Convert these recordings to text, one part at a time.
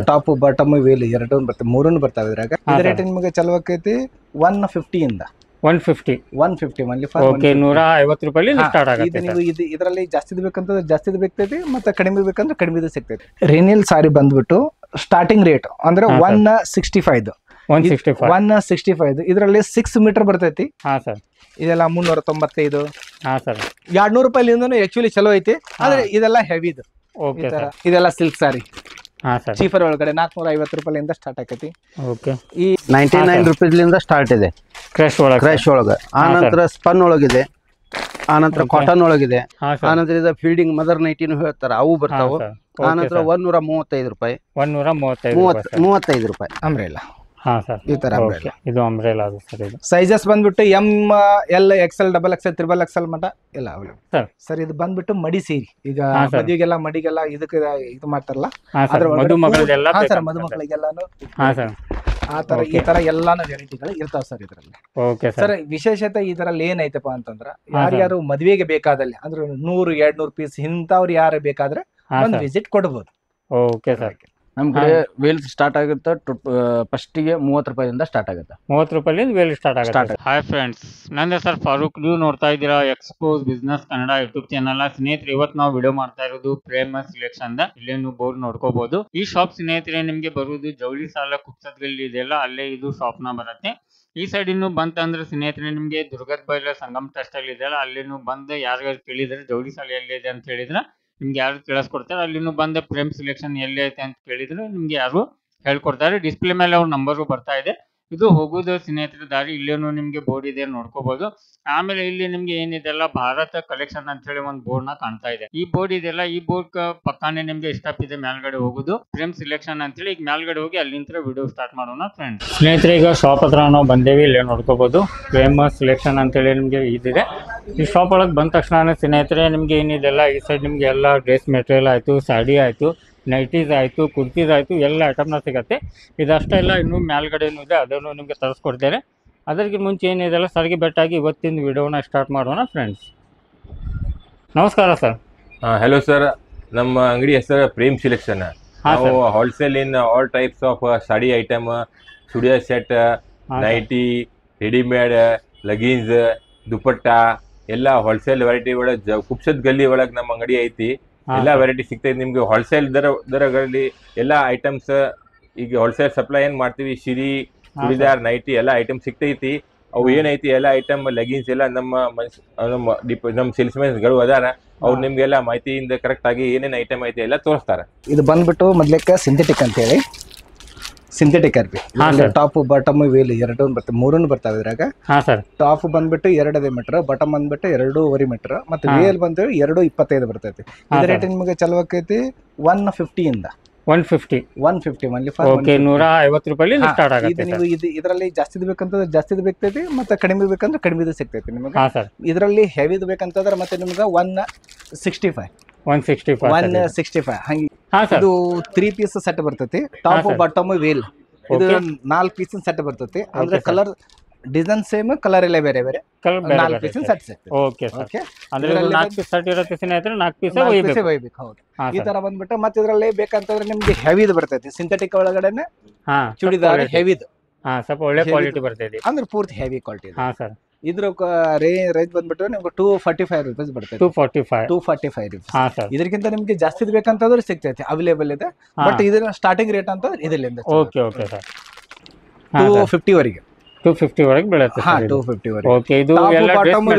Top bottom veil ಎರಡು ಬರ್ತವೆ, ಮೂರನ್ನು ಬರ್ತಾವೆ ಇದ್ರಾಗ. ಇದು ರೇಟ್ ನಿಮಗೆ ಚಲೋ ಆಕೈತಿ 150 ಇಂದ 150 ಒನ್ಲಿ ಫಾರ್ 150 ರೂಪಾಯಿ ಸ್ಟಾರ್ಟ್ ಆಗುತ್ತೆ. ನೀವು ಇದರಲ್ಲಿ ಜಾಸ್ತಿ ಬೇಕಂತಂದ್ರೆ ಜಾಸ್ತಿ ಬೇಕ್ತೈತಿ, ಮತ್ತೆ ಕಡಿಮೆ ಬೇಕಂದ್ರೆ ಕಡಿಮೆ ಸಿಗ್ತೈತಿ. ರೇನಿಲ್ ಸಾರಿ ಬಂದ್ಬಿಟ್ಟು ಸ್ಟಾರ್ಟಿಂಗ್ ರೇಟ್ ಅಂದ್ರೆ 165 ಇದರಲ್ಲಿ 6 ಮೀಟರ್ ಬರ್ತೈತಿ. ಇದೆಲ್ಲ 395 200 ರೂಪಾಯಿಲಿಂದ ಆಕ್ಚುಲಿ ಚಲೋ ಐತಿ. ಆದ್ರೆ ಇದೆಲ್ಲ ಹೆವಿದು. ಇದೆಲ್ಲ ಸಿಲ್ಕ್ ಸಾರಿ ಚೀಫರ್ ಒಳಗಡೆ 450 ರೂಪಾಯಿಲಿಂದ ಸ್ಟಾರ್ಟ್ ಆಕೈತಿ. ಈ 99 ರೂಪೀಸ್ಲಿಂದ ಸ್ಟಾರ್ಟ್ ಇದೆ ಕ್ರಶ್ ಒಳಗೆ. ಆ ನಂತರ ಸ್ಪನ್ ಒಳಗಿದೆ, ಆ ನಂತರ ಕಾಟನ್ ಒಳಗಿದೆ, ಆ ನಂತರ ಇದು ಫೀಲ್ಡಿಂಗ್ ಮದರ್ ನೈಟಿನೂ ಹೇಳ್ತಾರೆ, ಅವು ಬರ್ತಾವು. ಆ ನಂತರ 135 ರೂಪಾಯಿ, 135 ರೂಪಾಯಿ ಅಂಬ್ರೆಲಾ. ಈ ತರ ಇದು ಅಂಬ್ರೆಲಾ ಸರ್. ಇದು ಸೈಜಸ್ ಬಂದ್ಬಿಟ್ಟು M L XL XXL XXL ಮಟ ಎಲ್ಲ ಅವೈಲೇಬಲ್ ಸರ್. ಇದು ಬಂದ್ಬಿಟ್ಟು ಮಡಿ ಸೀರೆ, ಈಗ ಮದುವೆಗೆಲ್ಲ ಮಡಿಗೆಲ್ಲ ಇದಕ್ಕೆ ಇದು ಮಾಡ್ತಾರಲ್ಲ, ಮದುಮಕ್ಕಳಿಗೆಲ್ಲಾನು ಆ ತರ ಈ ತರ ಎಲ್ಲಾನು ವೆರೈಟಿಗಳು ಇರ್ತಾವ ಸರ್ ಇದ್ರಲ್ಲಿ. ಸರ್ ವಿಶೇಷತೆ ಇದರಲ್ಲಿ ಏನೈತಪ್ಪ ಅಂತಂದ್ರ, ಯಾರ್ಯಾರು ಮದ್ವೆಗೆ ಬೇಕಾದಲ್ಲಿ ಅಂದ್ರೆ 100-200 ಪೀಸ್ ಇಂಥವ್ರು ಯಾರು ಬೇಕಾದ್ರೆ ಒಂದು ವಿಸಿಟ್ ಕೊಡ್ಬೋದು. Okay sir. ನಮ್ ಕಡೆ ವೇಲ್ಸ್ ಸ್ಟಾರ್ಟ್ ಆಗುತ್ತೆ ಫಸ್ಟ್ ಗೆ 30 ರೂಪಾಯಿಂದ ಸ್ಟಾರ್ಟ್ ಆಗುತ್ತೆ. 30 ರೂಪಾಯಿ ವೇಲ್ ಸ್ಟಾರ್ಟ್ ಆಗುತ್ತೆ. ಹಾಯ್ ಫ್ರೆಂಡ್ಸ್, ನನ್ನ ಹೆಸರು ಫಾರೂಕ್. ನೀವು ನೋಡ್ತಾ ಇದ್ದೀರಾ expose business Kannada YouTube channel. ಸ್ನೇಹಿತರೆ, ಇವತ್ತು ನಾವು ವಿಡಿಯೋ ಮಾಡ್ತಾ ಇರೋದು ಫೇಮಸ್ ಸೆಲೆಕ್ಷನ್. ಇಲ್ಲೇ ನೀವು ಬೋರ್ಡ್ ನೋಡ್ಕೋಬಹುದು. ಈ ಶಾಪ್ ಸ್ನೇಹಿತರೆ ನಿಮ್ಗೆ ಬರುವುದು ಜವಳಿ ಸಾಲ ಕುಕ್ಸದ್ಗಲ್ಲಿ ಇದೆಯಲ್ಲ, ಅಲ್ಲೇ ಇದು ಶಾಪ್ ನ ಬರುತ್ತೆ. ಈ ಸೈಡ್ ಇನ್ನು ಬಂತಂದ್ರೆ ಸ್ನೇಹಿತರೆ ನಿಮ್ಗೆ ದುರ್ಗದ ಬೈಲ ಸಂಗಮ್ ಟೆಸ್ಟ್ ಅಲ್ಲಿ ಇದೆಯಲ್ಲ, ಅಲ್ಲಿನೂ ಬಂದು ಯಾರ್ಯಾರು ಕೇಳಿದ್ರೆ ಜವಳಿ ಸಾಲ ಎಲ್ಲಿದೆ ಅಂತ ಹೇಳಿದ್ರೆ ನಿಮ್ಗೆ ಯಾರು ತಿಳಿಸ್ಕೊಡ್ತಾರೆ. ಅಲ್ಲಿನೂ ಬಂದ ಪ್ರೇಮ್ ಸೆಲೆಕ್ಷನ್ ಎಲ್ಲಿ ಐತೆ ಅಂತ ಕೇಳಿದ್ರೆ ನಿಮ್ಗೆ ಯಾರು ಹೇಳ್ಕೊಡ್ತಾರೆ. ಡಿಸ್ಪ್ಲೇ ಮೇಲೆ ಅವ್ರ ನಂಬರು ಬರ್ತಾ ಇದೆ. ಇದು ಹೋಗೋದು ಸ್ನೇಹಿತರ ದಾರಿ. ಇಲ್ಲೇನು ನಿಮ್ಗೆ ಬೋರ್ಡ್ ಇದೆ ನೋಡ್ಕೋಬಹುದು. ಆಮೇಲೆ ಇಲ್ಲಿ ನಿಮ್ಗೆ ಏನಿದೆಲ್ಲ ಭಾರತ ಕಲೆಕ್ಷನ್ ಅಂತ ಹೇಳಿ ಒಂದು ಬೋರ್ಡ್ ನ ಕಾಣ್ತಾ ಇದೆ. ಈ ಬೋರ್ಡ್ ಇದೆಲ್ಲ, ಈ ಬೋರ್ಡ್ ಪಕ್ಕಾನೆ ನಿಮ್ಗೆ ಸ್ಟಾಪ್ ಇದೆ ಮೇಲ್ಗಡೆ ಹೋಗುದು ಪ್ರೇಮ್ ಸೆಲೆಕ್ಷನ್ ಅಂತೇಳಿ. ಈಗ ಮೇಲ್ಗಡೆ ಹೋಗಿ ಅಲ್ಲಿಂದ ವಿಡಿಯೋ ಸ್ಟಾರ್ಟ್ ಮಾಡೋಣ ಫ್ರೆಂಡ್ಸ್. ಸ್ನೇಹಿತರೆ, ಈಗ ಶಾಪ್ ಹತ್ರ ನಾವು ಬಂದೇವಿ. ಇಲ್ಲೇ ನೋಡ್ಕೋಬಹುದು ಫೇಮಸ್ ಸೆಲೆಕ್ಷನ್ ಅಂತೇಳಿ ನಿಮ್ಗೆ ಇದಿದೆ. ಈ ಶಾಪ್ ಒಳಗೆ ಬಂದ ತಕ್ಷಣ ಸ್ನೇಹಿತರೆ ನಿಮ್ಗೆ ಏನಿದೆಲ್ಲ ಈ ಸೈಡ್ ನಿಮ್ಗೆ ಎಲ್ಲ ಡ್ರೆಸ್ ಮೆಟೀರಿಯಲ್ ಆಯ್ತು, ಸಾಡಿ ಆಯ್ತು, ನೈಟೀಸ್ ಆಯಿತು, ಕುರ್ತೀಸ್ ಆಯಿತು, ಎಲ್ಲ ಐಟಮ್ನ ಸಿಗುತ್ತೆ. ಇದಷ್ಟೇ ಇಲ್ಲ, ಇನ್ನೂ ಮೇಲ್ಗಡೆನೂ ಇದೆ, ಅದನ್ನು ನಿಮಗೆ ತರಿಸ್ಕೊಡ್ತಾರೆ. ಅದಕ್ಕೆ ಮುಂಚೆ ಏನಿದೆಲ್ಲ ಸರ್ಗೆ ಬೆಟ್ಟಾಗಿ ಇವತ್ತಿನ ವಿಡಿಯೋನ ಸ್ಟಾರ್ಟ್ ಮಾಡೋಣ ಫ್ರೆಂಡ್ಸ್. ನಮಸ್ಕಾರ ಸರ್. ಹಲೋ ಸರ್, ನಮ್ಮ ಅಂಗಡಿ ಹೆಸರು ಪ್ರೇಮ್ ಸೆಲೆಕ್ಷನ್. ನಾವು wholesale in all types of sari item, studio set, nighty, readymade, leggings, dupatta ಎಲ್ಲ ಹೋಲ್ಸೇಲ್ ವೆರೈಟಿ ಒಳಗೆ ಕುಪ್ಸದ್ ಗಲ್ಲಿ ಒಳಗೆ ನಮ್ಮ ಅಂಗಡಿ ಐತಿ. ಎಲ್ಲ ವೆರೈಟಿ ಸಿಗ್ತೈತಿ ನಿಮ್ಗೆ ಹೋಲ್ಸೇಲ್ ದರಗಳಲ್ಲಿ. ಎಲ್ಲ ಐಟಮ್ಸ್ ಈಗ ಹೋಲ್ಸೇಲ್ ಸಪ್ಲೈ ಏನ್ ಮಾಡ್ತೀವಿ, ಸಿರಿ, ಚೂಡಿದಾರ್, ನೈಟಿ ಎಲ್ಲ ಐಟಮ್ ಸಿಗ್ತೈತಿ. ಅವು ಏನೈತಿ ಎಲ್ಲ ಐಟಮ್ ಲೆಗಿನ್ಸ್ ಎಲ್ಲ ನಮ್ಮ ಸೇಲ್ಸ್ಮೆನ್ ಗಳು ಅದಾರ, ಅವ್ರು ನಿಮ್ಗೆಲ್ಲ ಮಾಹಿತಿಯಿಂದ ಕರೆಕ್ಟ್ ಆಗಿ ಏನೇನ್ ಐಟಮ್ ಐತಿ ಎಲ್ಲ ತೋರಿಸ್ತಾರೆ. ಇದು ಬಂದ್ಬಿಟ್ಟು ಮೊದ್ಲಕ್ಕೆ ಸಿಂಥೆಟಿಕ್ ಅಂತ ಹೇಳಿ, ಸಿಂಥೆಟಿಕ್ ಅರ್ಬಿ. ಟಾಪ್ ಬಾಟಮ್ ವೇಲ್ ಎರಡು ಬರ್ತವೆ, ಮೂರನ್ನು ಬರ್ತಾವೆ ಇದ್ರಾಗ. ಟಾಪ್ ಬಂದ್ಬಿಟ್ಟು 2 ಮೀಟರ್, ಬಾಟಮ್ ಬಂದ್ಬಿಟ್ಟು 2.5 ಮೀಟರ್, ಮತ್ತೆ ವೇಲ್ ಬಂದ್ರೆ 2.25 ಬರ್ತೈತಿ. ಇದು ರೇಟ್ ನಿಮಗೆ ಚಲೋ ಆಕೈತಿ 150 ಇಂದ 150 ಒನ್ಲಿ ಫಾರ್ 150 ರೂಪಾಯಿ ಸ್ಟಾರ್ಟ್ ಆಗುತ್ತೆ. ನೀವು ಇದರಲ್ಲಿ ಜಾಸ್ತಿ ಬೇಕಂತಂದ್ರೆ ಜಾಸ್ತಿ ಬೇಕ್ತೈತಿ, ಮತ್ತೆ ಕಡಿಮೆ ಬೇಕಂದ್ರೆ ಕಡಿಮೆ ಸಿಗ್ತೈತಿ ನಿಮಗೆ. ಇದರಲ್ಲಿ ಹೆವಿದು ಬೇಕಂತಂದ್ರೆ ಮತ್ತೆ ನಿಮ್ಗೆ 165 ಹಂಗೆ. ಇದು 3 ಪೀಸ್ ಸೆಟ್ ಬರ್ತೈತಿ. ಟಾಪ್ ಬಾಟಮ್ ವೇಲ್ ಇದು 4 ಪೀಸ್ ಸೆಟ್ ಬರ್ತೈತಿ. ಅಂದ್ರೆ ಕಲರ್ ಡಿಸೈನ್ ಸೇಮ್, ಕಲರ್ ಎಲ್ಲ ಬೇರೆ ಬೇರೆ 4 ಪೀಸ್ ಸೆಟ್ ಸಿಗ್ತೈತಿ. ಅಂದ್ರೆ 4 ಪೀಸ್ ಸೆಟ್ ಇರುತ್ತೆ ಸ್ನೇಹಿತರೆ, 4 ಪೀಸ್ ಒಯ್ಬೇಕು. ಹೌದು, ಈ ತರ ಬಂದ್ಬಿಟ್ಟು ಮತ್ತೆ ಇದರಲ್ಲಿ ಬೇಕಂತಂದ್ರೆ ನಿಮ್ಗೆ ಹೆವಿದು ಬರ್ತೈತಿ. ಸಿಂಥೆಟಿಕ್ ಒಳಗಡೆನೆ ಚೂಡಿದಾರ್ ಹೆವಿದು, ಸ್ವಲ್ಪ ಒಳ್ಳೆ ಕ್ವಾಲಿಟಿ ಬರ್ತೈತಿ, ಅಂದ್ರೆ ಪೂರ್ತಿ ಹೆವಿ ಕ್ವಾಲಿಟಿ. ಇದ್ರ ರೇಂಜ್ ಬಂದ್ಬಿಟ್ಟು ನಿಮ್ಗೆ 245 ರೂಪೀಸ್ ಬರ್ತೈತೆ. 245 ರೂಪೀಸ್. ಇದಕ್ಕಿಂತ ನಿಮ್ಗೆ ಜಾಸ್ತಿ ಬೇಕಂತಂದ್ರೆ ಸಿಗ್ತೈತೆ, ಅವೈಲೇಬಲ್ ಇದೆ. ಬಟ್ ಇದನ್ನ ಸ್ಟಾರ್ಟಿಂಗ್ ರೇಟ್ ಅಂತ ಇದರಿಂದ 250 ವರೆಗೆ 250 ವರೆಗೆ ಬೀಳುತ್ತೆ. 250 ವರೆಗೆ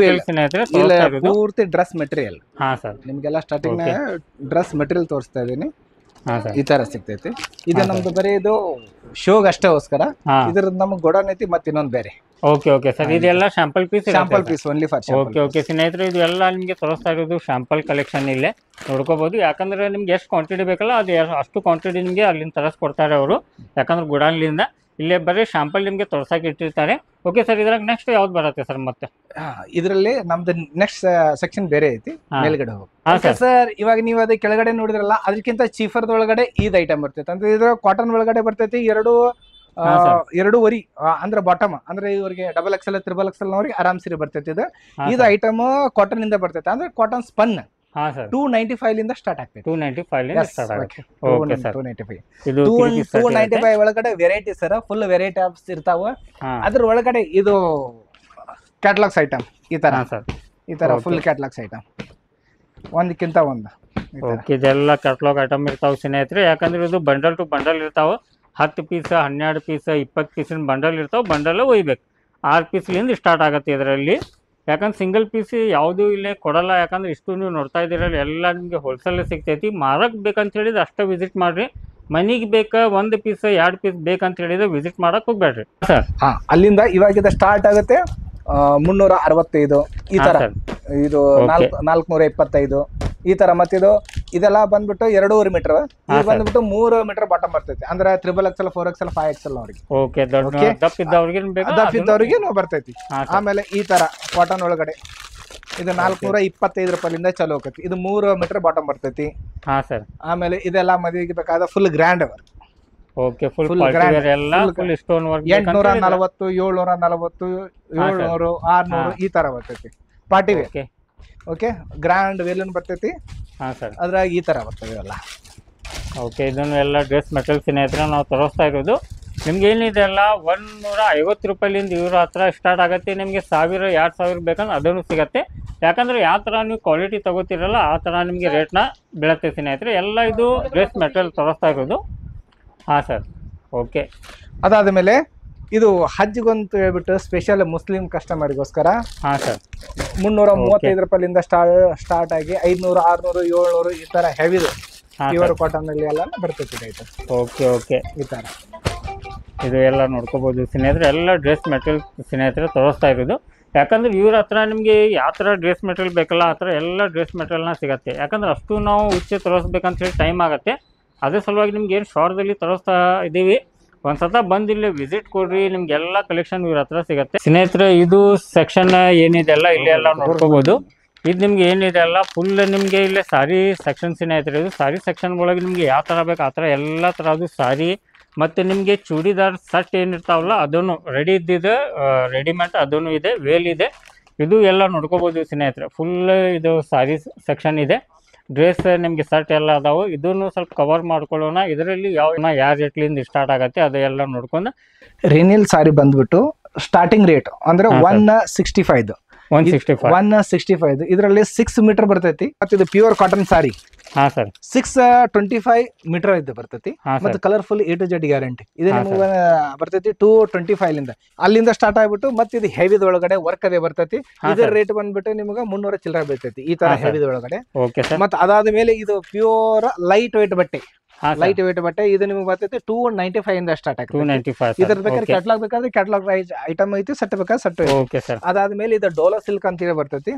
ಪೂರ್ತಿ ಡ್ರೆಸ್ ಮೆಟೀರಿಯಲ್. ನಿಮ್ಗೆಲ್ಲ ಸ್ಟಾರ್ಟಿಂಗ್ ಡ್ರೆಸ್ ಮೆಟೀರಿಯಲ್ ತೋರಿಸ್ತಾ ಇದೀನಿ. ಈ ತರ ಸಿಗ್ತೈತಿ. ಇದು ನಮ್ದು ಬರೀ ಇದು ಶೋಗ್ ಅಷ್ಟೇಗೋಸ್ಕರ. ಇದ್ರದ್ದು ನಮ್ಗೆ ಗೋಡನ್ ಐತಿ, ಮತ್ತೆ ಇನ್ನೊಂದು ಬೇರೆ. ಓಕೆ ಸರ್, ಇದೆಲ್ಲ sample piece only for. Okay ಸ್ನೇಹಿತರೆ, ಇದು ಎಲ್ಲ ನಿಮಗೆ ತೋರಿಸ್ತಾ ಇರೋದು ಶಾಂಪಲ್ ಕಲೆಕ್ಷನ್ ಇಲ್ಲೇ ನೋಡ್ಕೋಬಹುದು. ಯಾಕಂದ್ರೆ ನಿಮ್ಗೆ ಎಷ್ಟು ಕ್ವಾಂಟಿಟಿ ಬೇಕಲ್ಲ ಅದು ಅಷ್ಟು ಕ್ವಾಂಟಿಟಿ ನಿಮಗೆ ಅಲ್ಲಿಂದ ತರಿಸ್ಕೊಡ್ತಾರೆ ಅವರು. ಯಾಕಂದ್ರೆ ಗುಡಾನ್ಲಿಂದ ಇಲ್ಲೇ ಬರೀ ಶಾಂಪಲ್ ನಿಮ್ಗೆ ತೋರ್ಸಕ್ಕೆ ಇಟ್ಟಿರ್ತಾರೆ. ಓಕೆ ಸರ್, ಇದ್ರಾಗ ನೆಕ್ಸ್ಟ್ ಯಾವ್ದು ಬರುತ್ತೆ ಸರ್? ಮತ್ತೆ ಇದರಲ್ಲಿ ನಮ್ದು ನೆಕ್ಸ್ಟ್ ಸೆಕ್ಷನ್ ಬೇರೆ ಐತಿ, ಮೇಲ್ಗಡೆ ಹೋಗಿ ಸರ್. ಇವಾಗ ನೀವು ಅದೇ ಕೆಳಗಡೆ ನೋಡಿದ್ರಲ್ಲ, ಅದಕ್ಕಿಂತ ಚೀಫರ್ ಒಳಗಡೆ ಇದ್ ಐಟಮ್ ಬರ್ತೈತೆ. ಅಂದ್ರೆ ಇದ್ರ ಕಾಟನ್ ಒಳಗಡೆ ಬರ್ತೈತಿ 2.5 ಅಂದ್ರೆ ಬಾಟಮ್, ಅಂದ್ರೆ ಇವ್ರಿಗೆ XXL XXL ನವ್ರಿಗೆ ಆರಾಮ್ ಸೀರೆ ಬರ್ತೈತಿ. ಇದು ಐಟಮ್ ಕಾಟನ್ ಇಂದ ಬರ್ತೈತೆ, ಅಂದ್ರೆ ಕಾಟನ್ ಸ್ಪನ್. ಹಾಂ ಸರ್ 295 ಲಿಂದ ಸ್ಟಾರ್ಟ್ ಆಗ್ತೈತಿ. 295 ಲಿಂದ ಸ್ಟಾರ್ಟ್ ಆಗುತ್ತೆ. Okay sir. 295 ಇದು 295 ಒಳಗಡೆ variety sir, full variety offs ಇರ್ತಾವ. ಅದ್ರ ಒಳಗಡೆ ಇದು ಕ್ಯಾಟಲಾಗ್ಸ್ ಐಟಮ್ ಈ ತರ ಸರ್, ಈ ತರ ಫುಲ್ ಕ್ಯಾಟಲಾಗ್ಸ್ ಐಟಮ್ ಒಂದಕ್ಕಿಂತ ಒಂದು. ಓಕೆ, ಇದೆಲ್ಲ ಕ್ಯಾಟಲಾಗ್ ಐಟಮ್ ಇರ್ತಾವೆ ಸ್ನೇಹಿತರೆ. ಯಾಕಂದ್ರೆ ಇದು ಬಂಡಲ್ ಟು ಬಂಡಲ್ ಇರ್ತಾವೆ. 10 ಪೀಸ್ 12 ಪೀಸ್ 20 ಪೀಸಿನ ಬಂಡಲ್ ಇರ್ತಾವೆ. ಬಂಡಲ್ ಒಯ್ಬೇಕು. 6 ಪೀಸ್ಲಿಂದ ಸ್ಟಾರ್ಟ್ ಆಗುತ್ತೆ ಇದರಲ್ಲಿ. ಯಾಕಂದ್ರೆ ಸಿಂಗಲ್ ಪೀಸ್ ಯಾವುದೂ ಇಲ್ಲೇ ಕೊಡಲ್ಲ. ಯಾಕಂದ್ರೆ ಇಷ್ಟು ನೀವು ನೋಡ್ತಾ ಇದ್ದೀರಲ್ಲ ಎಲ್ಲ ನಿಮಗೆ ಹೋಲ್ಸೇಲ್ ಸಿಗ್ತೈತಿ. ಮಾರಕ್ಕೆ ಬೇಕಂತ ಹೇಳಿದ್ರೆ ಅಷ್ಟೇ ವಿಸಿಟ್ ಮಾಡಿರಿ. ಮನಿಗೆ ಬೇಕಾ 1 ಪೀಸ್ 2 ಪೀಸ್ ಬೇಕಂತ ಹೇಳಿದ್ರೆ ವಿಸಿಟ್ ಮಾಡಕ್ಕೆ ಹೋಗ್ಬೇಡ್ರಿ ಸರ್. ಅಲ್ಲಿಂದ ಇವಾಗಿದ ಸ್ಟಾರ್ಟ್ ಆಗುತ್ತೆ 365 ಈ ತರ, ಇದು 425 ಈ ತರ. ಮತ್ತಿದು ಇದೆಲ್ಲ ಬಂದ್ಬಿಟ್ಟು 2.5 ಮೀಟರ್, ಇದು ಬಂದ್ಬಿಟ್ಟು 3 ಮೀಟರ್ ಬಾಟಮ್ ಬರ್ತೈತಿ. ಅಂದ್ರೆ 3XL 4XL 5XL ಅವ್ರಿಗೆ. ಓಕೆ, ದಪ್ಪ ಇದ್ದವ್ರಿಗೆ ಬರ್ತೈತಿ. ಆಮೇಲೆ ಈ ತರ ಕಾಟನ್ ಒಳಗಡೆ ಇದು 425 ರೂಪಾಯಿಲಿಂದ ಚಲೋ ಹೋಗತಿ. ಇದು 3 ಮೀಟರ್ ಬಾಟಮ್ ಬರ್ತೈತಿ. ಹಾ ಸರ್. ಆಮೇಲೆ ಇದೆಲ್ಲ ಮದುವೆಗೆ ಬೇಕಾದ full grand work. Okay, full grand ಎಲ್ಲ ಫುಲ್ ಸ್ಟೋನ್ ವರ್ಕ್. 840 740 700 600 ಈ ತರ ಬರ್ತೈತಿ. Party wear. ಓಕೆ, ಗ್ರ್ಯಾಂಡ್ ವೇಲನ್ ಬರ್ತೈತಿ. ಹಾ ಸರ್. ಅದ್ರಾಗ ಈ ತರ ಬರ್ತವೆ ಎಲ್ಲ. ಓಕೆ, ಇದನ್ನು ಎಲ್ಲ ಡ್ರೆಸ್ ಮೆಟೀರಿಯಲ್ಸ್ ಸ್ನೇಹಿತರೆ ನಾವು ತೋರಿಸ್ತಾ ಇರೋದು. ನಿಮ್ಗೆ ಏನಿದೆ ಅಲ್ಲ 150 ರೂಪಾಯಿಲಿಂದ ಇವ್ರ ಹತ್ರ ಸ್ಟಾರ್ಟ್ ಆಗುತ್ತೆ. ನಿಮಗೆ 1000 2000 ಬೇಕಂದ್ರೆ ಅದನ್ನು ಸಿಗುತ್ತೆ. ಯಾಕಂದ್ರೆ ಯಾವ ಥರ ನೀವು ಕ್ವಾಲಿಟಿ ತಗೋತಿರಲ್ಲ ಆ ಥರ ನಿಮಗೆ ರೇಟ್ನ ಬೀಳುತ್ತೆ ಸ್ನೇಹಿತರೆ. ಎಲ್ಲ ಇದು ಡ್ರೆಸ್ ಮೆಟೀರಿಯಲ್ ತೋರಿಸ್ತಾ ಇರೋದು. ಹಾಂ ಸರ್. ಓಕೆ, ಅದಾದ ಮೇಲೆ ಇದು ಹಜ್ಜಿಗಂತ ಹೇಳ್ಬಿಟ್ಟು ಸ್ಪೆಷಲ್ ಮುಸ್ಲಿಂ ಕಸ್ಟಮರ್ಗೋಸ್ಕರ. ಹಾಂ ಸರ್. 335 ರೂಪಾಯಿಲಿಂದ ಸ್ಟಾರ್ಟ್ ಆಗಿ 500 600 700 ಈ ತರ ಹೆವಿದು ಪ್ಯೂರ್ ಕಾಟನ್ ಅಲ್ಲಿ ಎಲ್ಲ ಬರ್ತೈತಿ. ಓಕೆ ಓಕೆ, ಈ ತರ ಇದು ಎಲ್ಲ ನೋಡ್ಕೋಬಹುದು ಸ್ನೇಹಿತರೆ. ಎಲ್ಲ ಡ್ರೆಸ್ ಮೆಟೀರಿಯಲ್ ಸ್ನೇಹಿತರೆ ತೋರಿಸ್ತಾ ಇರೋದು. ಯಾಕಂದ್ರೆ ಇವ್ರ ಹತ್ರ ನಿಮಗೆ ಯಾವ ಥರ ಡ್ರೆಸ್ ಮೆಟೀರಿಯಲ್ ಬೇಕಲ್ಲ ಆ ಥರ ಎಲ್ಲ ಡ್ರೆಸ್ ಮೆಟೀರಿಯಲ್ನ ಸಿಗುತ್ತೆ. ಯಾಕಂದ್ರೆ ಅಷ್ಟು ನಾವು ಉಚ್ಚೆ ತೋರಿಸ್ಬೇಕಂತ ಹೇಳಿ ಟೈಮ್ ಆಗುತ್ತೆ. ಅದೇ ಸಲುವಾಗಿ ನಿಮ್ಗೆ ಏನು ಶಾರ್ಟ್ದಲ್ಲಿ ತೋರಿಸ್ತಾ ಇದ್ದೀವಿ. ಒಂದ್ಸತ ಬಂದು ಇಲ್ಲಿ ವಿಸಿಟ್ ಕೊಡ್ರಿ, ನಿಮ್ಗೆಲ್ಲ ಕಲೆಕ್ಷನ್ ಇವ್ರ ಹತ್ರ ಸಿಗುತ್ತೆ ಸ್ನೇಹಿತರೆ. ಇದು ಸೆಕ್ಷನ್ ಏನಿದೆ ಅಲ್ಲ ಇಲ್ಲಿ ಎಲ್ಲ ನೋಡ್ಕೋಬಹುದು. ಇದು ನಿಮ್ಗೆ ಏನಿದೆ ಅಲ್ಲ ಫುಲ್ ನಿಮಗೆ ಇಲ್ಲಿ ಸಾರಿ ಸೆಕ್ಷನ್ ಸ್ನೇಹಿತರೆ. ಇದು ಸಾರಿ ಸೆಕ್ಷನ್ ಒಳಗೆ ನಿಮ್ಗೆ ಯಾವ ಥರ ಬೇಕು ಆ ಥರ ಎಲ್ಲ ಥರದ್ದು ಸಾರಿ ಮತ್ತು ನಿಮಗೆ ಚೂಡಿದಾರ್ ಸೆಟ್ ಏನಿರ್ತಾವಲ್ಲ ಅದನ್ನು ರೆಡಿ ಇದ್ದಿದೆ, ರೆಡಿಮೇಡ್ ಅದನ್ನು ಇದೆ, ವೇಲ್ ಇದೆ. ಇದು ಎಲ್ಲ ನೋಡ್ಕೋಬೋದು ಸ್ನೇಹಿತರೆ. ಫುಲ್ ಇದು ಸಾರಿ ಸೆಕ್ಷನ್ ಇದೆ. ಡ್ರೆಸ್ ನಿಮಗೆ ಸೆಟ್ ಎಲ್ಲ ಅದಾವು. ಇದನ್ನು ಸ್ವಲ್ಪ ಕವರ್ ಮಾಡ್ಕೊಳ್ಳೋಣ. ಇದರಲ್ಲಿ ಯಾವ ರೇಟ್ಲಿಂದ ಸ್ಟಾರ್ಟ್ ಆಗುತ್ತೆ ಅದೆಲ್ಲ ನೋಡ್ಕೊಂಡು. ರೇನಿಲ್ ಸಾರಿ ಬಂದ್ಬಿಟ್ಟು ಸ್ಟಾರ್ಟಿಂಗ್ ರೇಟ್ ಅಂದ್ರೆ 165 ಇದರಲ್ಲಿ 6 ಮೀಟರ್ ಬರ್ತೈತಿ. ಮತ್ತೆ ಇದು ಪ್ಯೂರ್ ಕಾಟನ್ ಸಾರಿ. ಹಾ ಸರ್. 625 ಮೀಟರ್ ಇದು ಬರ್ತೈತಿ. ಮತ್ತೆ colourful A to Z guarantee. ಇದು ನಿಮ್ಗೆ ಬರ್ತೈತಿ 225 ಲಿಂದ ಅಲ್ಲಿಂದ ಸ್ಟಾರ್ಟ್ ಆಗ್ಬಿಟ್ಟು ಮತ್ತೆ ಇದು ಹೆವಿದ ಒಳಗಡೆ ವರ್ಕ್ ಅದೇ ಬರ್ತೈತಿ. ಇದರ ರೇಟ್ ಬಂದ್ಬಿಟ್ಟು ನಿಮ್ಗೆ 300 ಚಿಲ್ಲರೆ ಬರ್ತೈತಿ ಈ ತರ ಹೆವಿದ ಒಳಗಡೆ. ಮತ್ತೆ ಅದಾದ ಮೇಲೆ ಇದು ಪ್ಯೂರ್ ಲೈಟ್ ವೇಟ್ ಬಟ್ಟೆ. ಲೈಟ್ ವೇಟ್ ಬಟ್ಟೆ ಇದು ನಿಮ್ಗೆ ಬರ್ತೈತಿ 295 ಇಂದ ಸ್ಟಾರ್ಟ್ ಆಗುತ್ತೆ. 295 ಇದ್ರ ಬೇಕಾದ್ರೆ ಕ್ಯಾಟಲಾಗ್ ಬೇಕಾದ್ರೆ ಕ್ಯಾಟಲಾಗ್ ಐಟಮ್ ಐತಿ, ಸೆಟ್ ಬೇಕಾದ್ರೆ ಸೆಟ್ ಐತಿ. ಅದಾದ್ಮೇಲೆ ಇದು ಡೋಲೋ ಸಿಲ್ಕ್ ಅಂತ ಹೇಳಿ ಬರ್ತೈತಿ.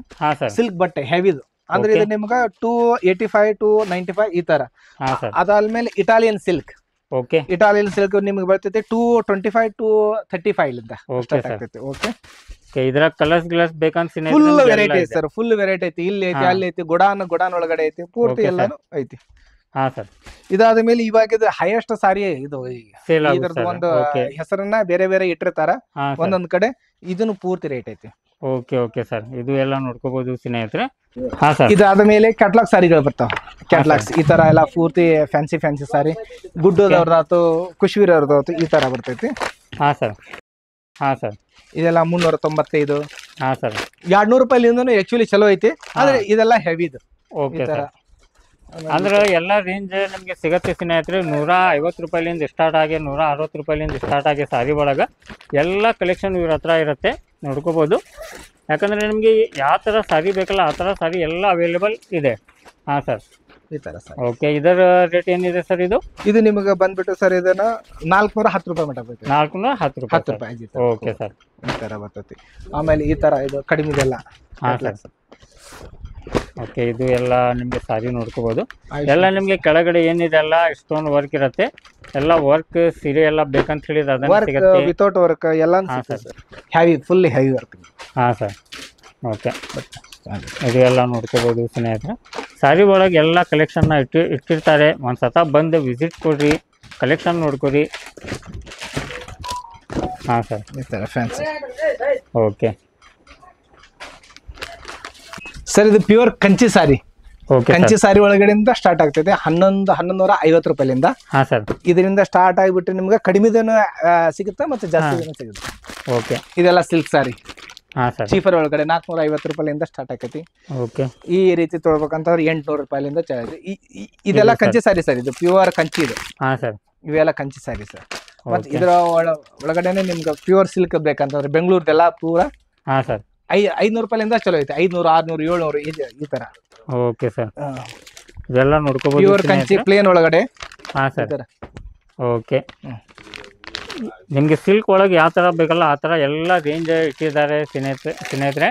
ಸಿಲ್ಕ್ ಬಟ್ಟೆ ಹೆವಿದು ಅಂದ್ರೆ ಇದು ನಿಮ್ಗ 285 295 ಈ ತರ. ಅದಾದ್ಮೇಲೆ Italian silk. Okay, Italian silk ನಿಮ್ಗೆ ಬರ್ತೈತಿ 225 235 ಲಿಂದ ಸ್ಟಾರ್ಟ್ ಆಗ್ತೈತಿ. ಓಕೆ, ಇದರ ಕಲರ್ಸ್ ಗ್ಲಾಸ್ ಬೇಕಂತ ಫುಲ್ ವೆರೈಟಿ ಐತಿ ಸರ್. ಫುಲ್ ವೆರೈಟಿ ಐತಿ. ಇಲ್ಲಿ ಐತಿ, ಅಲ್ಲಿ ಐತಿ, ಗುಡಾನ್ ಒಳಗಡೆ ಐತಿ, ಪೂರ್ತಿ ಎಲ್ಲಾನು ಐತಿ. ಹಾ ಸರ್. ಇದಾದ ಮೇಲೆ ಇವಾಗ ಹೈಯೆಸ್ಟ್ ಸಾರಿ ಇದು. ಇದ್ರದ್ದು ಒಂದು ಹೆಸರನ್ನ ಬೇರೆ ಬೇರೆ ಇಟ್ಟಿರ್ತಾರ ಒಂದೊಂದ್ ಕಡೆ. ಇದನ್ನು ಪೂರ್ತಿ ರೇಟ್ ಐತಿ. ಓಕೆ ಓಕೆ ಸರ್, ಇದು ಎಲ್ಲ ನೋಡ್ಕೋಬಹುದು ಸ್ನೇಹಿತರೆ. ಹಾ ಸರ್. ಇದಾದ ಮೇಲೆ ಕ್ಯಾಟಲಾಗ್ ಸಾರಿಗಳು ಬರ್ತಾವ. ಕ್ಯಾಟಲಾಗ್ಸ್ ಈ ತರ ಎಲ್ಲ ಪೂರ್ತಿ ಫ್ಯಾನ್ಸಿ ಸಾರಿ. ಗುಡ್ಡದವ್ರದಾತು, ಕುಶ್ವೀರ್ ಅವ್ರದಾತು ಈ ತರ ಬರ್ತೈತಿ. ಹಾ ಸರ್. ಹಾ ಸರ್. ಇದೆಲ್ಲ 395. ಹಾ ಸರ್. 200 ರೂಪಾಯಿಲಿಂದನೂ ಆಕ್ಚುಲಿ ಚಲೋ ಐತಿ. ಆದ್ರೆ ಇದೆಲ್ಲ ಹೆವಿದು. Okay sir. ಅಂದ್ರೆ ಎಲ್ಲ ರೇಂಜ್ ನಿಮ್ಗೆ ಸಿಗತ್ತೆ ಸ್ನೇಹಿತರೆ. 150 ರೂಪಾಯಿಲಿಂದ ಸ್ಟಾರ್ಟ್ ಆಗಿ 160 ರೂಪಾಯಿಲಿಂದ ಸ್ಟಾರ್ಟ್ ಆಗಿ ಸಾರಿ ಒಳಗ ಎಲ್ಲ ಕಲೆಕ್ಷನ್ ಇವ್ರ ಹತ್ರ ಇರುತ್ತೆ, ನೋಡ್ಕೋಬಹುದು. ಯಾಕಂದ್ರೆ ನಿಮ್ಗೆ ಯಾವ ತರ ಸಾರಿ ಬೇಕಲ್ಲ ಆ ತರ ಸಾರಿ ಎಲ್ಲ ಅವೈಲೇಬಲ್ ಇದೆ. ಹಾ ಸರ್, ಈ ತರ ಸರ್. ಓಕೆ, ಇದರ ರೇಟ್ ಏನಿದೆ ಸರ್? ಇದು ನಿಮಗೆ ಬಂದ್ಬಿಟ್ಟು ಸರ್ ಇದನ್ನ 410 ರೂಪಾಯಿ ಮಟ್ಟ ಬೇಕು. 410 ರೂಪಾಯಿ. ಓಕೆ ಸರ್, ಈ ತರ ಬರ್ತೈತಿ. ಆಮೇಲೆ ಈ ತರ ಇದು ಕಡಿಮೆ ಇದೆಲ್ಲ. ಹಾ ಸರ್. ಓಕೆ, ಇದು ಎಲ್ಲ ನಿಮ್ಗೆ ಸಾರಿ ನೋಡ್ಕೋಬಹುದು. ಎಲ್ಲ ನಿಮ್ಗೆ ಕೆಳಗಡೆ ಏನಿದೆ ಅಲ್ಲ ಸ್ಟೋನ್ ವರ್ಕ್ ಇರುತ್ತೆ. ಎಲ್ಲ ವರ್ಕ್ ಸೀರೆ ಎಲ್ಲ ಬೇಕಂತ ಹೇಳಿದ್ರೆ ಅದನ್ನ ಸಿಗುತ್ತೆ. ವಿತೌಟ್ ವರ್ಕ್ ಎಲ್ಲ ಹೆವಿ, ಫುಲ್ ಹೆವಿ ವರ್ಕ್. ಹಾ ಸರ್. ಓಕೆ, ಇದು ಎಲ್ಲ ನೋಡ್ಕೋಬಹುದು ಸ್ನೇಹಿತರೆ. ಸಾರಿ ಒಳಗೆ ಎಲ್ಲ ಕಲೆಕ್ಷನ್ ಇಟ್ಟಿರ್ತಾರೆ. ಒಂದ್ಸತ ಬಂದು ವಿಸಿಟ್ ಕೊಡ್ರಿ, ಕಲೆಕ್ಷನ್ ನೋಡ್ಕೊರಿ. ಹಾ ಸರ್. ಈ ತರ ಫ್ಯಾನ್ಸಿ. ಓಕೆ ಸರ್, ಇದು ಪ್ಯೂರ್ ಕಂಚಿ ಸಾರಿ. ಕಂಚಿ ಸಾರಿ ಒಳಗಡೆಯಿಂದ ಸ್ಟಾರ್ಟ್ ಆಗ್ತದೆ 1150 ರೂಪಾಯಿಲಿಂದ. ಹಾ ಸರ್. ಇದರಿಂದ ಸ್ಟಾರ್ಟ್ ಆಗಿಬಿಟ್ರೆ ನಿಮ್ಗೆ ಕಡಿಮೆದೇನು ಸಿಗುತ್ತೆ ಮತ್ತೆ ಜಾಸ್ತಿ ಸಿಗುತ್ತೆ. ಓಕೆ. ಇದೆಲ್ಲ ಸಿಲ್ಕ್ ಸಾರಿ. ಹಾ ಸರ್. ಚೀಫರ್ ಒಳಗಡೆ 450 ರೂಪಾಯಿಲಿಂದ ಸ್ಟಾರ್ಟ್ ಆಕೈತಿ. ಓಕೆ. ಈ ರೀತಿ ತೊಳ್ಬೇಕಂತಂದ್ರೆ 800 ರೂಪಾಯಿಲಿಂದ ಇದೆಲ್ಲ ಕಂಚಿ ಸಾರಿ ಸರ್. ಇದು ಪ್ಯೂರ್ ಕಂಚಿ ಇದೆ. ಹಾ ಸರ್. ಇವೆಲ್ಲ ಕಂಚಿ ಸಾರಿ ಸರ್. ಮತ್ತೆ ಇದರ ಒಳಗಡೆನೆ ನಿಮ್ಗೆ ಪ್ಯೂರ್ ಸಿಲ್ಕ್ ಬೇಕಂತಂದ್ರೆ ಬೆಂಗಳೂರದೆಲ್ಲ ಪೂರ. ಹಾ ಸರ್. 500 ರೂಪಾಯಿಲಿಂದ ಚಲೋ ಐತೆ. 500, 600, 700 ಈ ತರ. Okay sir. ಇದೆಲ್ಲ ನೋಡ್ಕೋಬಹುದು. ಪ್ಯೂರ್ ಕಂಚಿ ಪ್ಲೇನ್ ಒಳಗಡೆ. ಹಾ ಸರ್. ಓಕೆ. ನಿಮಗೆ ಸಿಲ್ಕ್ ಒಳಗೆ ಯಾವ ಥರ ಬೇಕಲ್ಲ ಆ ಥರ ಎಲ್ಲ ರೇಂಜ್ ಇಟ್ಟಿದ್ದಾರೆ ಸ್ನೇಹಿತರೆ.